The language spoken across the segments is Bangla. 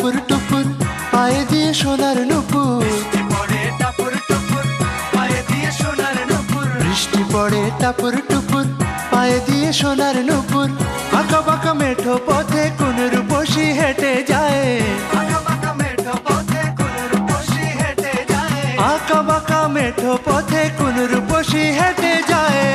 টাপুর টুপুর পায়ে দিয়ে সোনার নুপুর। বৃষ্টি পড়ে টাপুর টুপুর পায়ে দিয়ে সোনার নুপুর। আঁকা বাঁকা মেঠো পথে কোন রূপসী হেঁটে যায়। আঁকা বাঁকা মেঠো পথে কোন রূপসী হেঁটে যায়।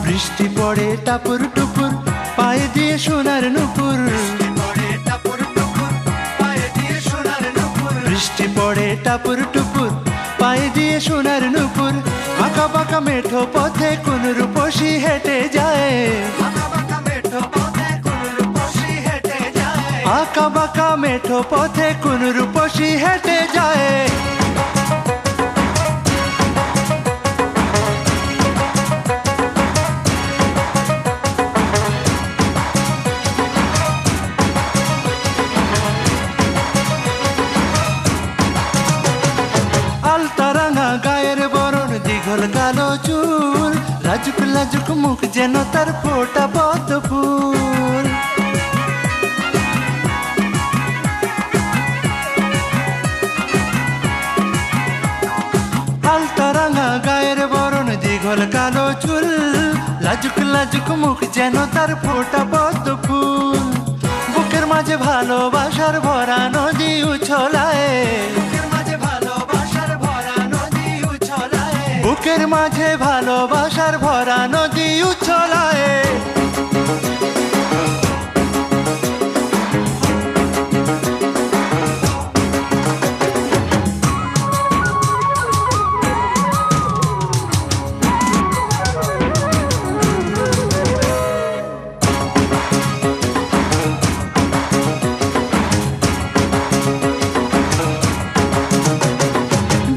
বৃষ্টি পড়ে টাপুর টুপুর পায়ে দিয়ে সোনার নুপুর। বৃষ্টি পড়ে টাপুর টুপুর পায়ে দিয়ে সোনার নুপুর। আঁকা বাঁকা মেঠো পথে কোন রূপসী হেঁটে যায়। আঁকা বাঁকা মেঠো পথে কোন রূপসী হেঁটে যায়। আলতারাঙা গায়ের বরণ, দীঘল কালো চুল, লাজুক লাজুক মুখ যেন তার ফোটা পদ্ম ফুল। আলতারাঙা গায়ের বরণ, দীঘল কালো চুল, লাজুক লাজুক মুখ যেন তার ফোটা পদ্ম ফুল। বুকের মাঝে ভালোবাসার ভরা নদী উছলায়। বুকের মাঝে ভালোবাসার ভরা নদী উছলায়।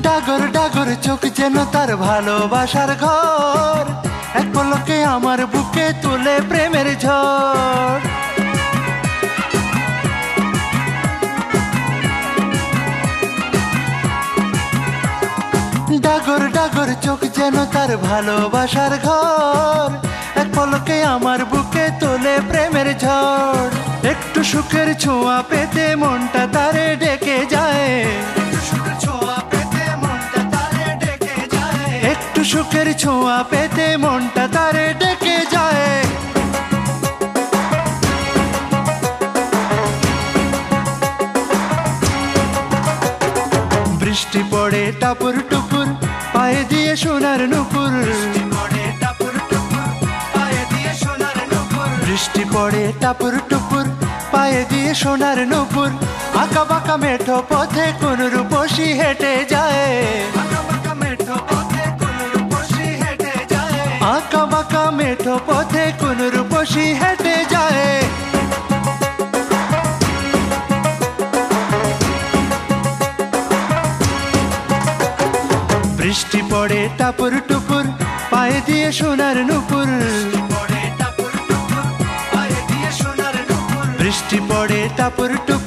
ডাগর ডাগর চোখ যেন তার ভালোবাসার ঘর, এক পলকে আমার বুকে তুলে প্রেমের ঝড়। ডাগর ডাগর চোখ যেন তার ভালোবাসার ঘর, এক পলকে আমার বুকে তোলে প্রেমের ঝড়। একটু সুখের ছোঁয়া পেতে মনটা তারে ডেকে যায়। একটু সুখের ছোঁয়া পেতে মনটা তারে ডেকে যায়। বৃষ্টি পড়ে টাপুর টুপুর পায়ে দিয়ে সোনার নুপুর। বৃষ্টি পড়ে টাপুর টুপুর পায়ে দিয়ে সোনার নুপুর। আঁকা বাঁকা মেঠো পথে কোন রূপসী হেঁটে যায়। আঁকা বাঁকা মেঠো পথে কোন রূপসী হেঁটে যায়। বৃষ্টি পড়ে টাপুর টুপুর পায়ে দিয়ে সোনার নুপুর। বৃষ্টি পড়ে টাপুর টুপুর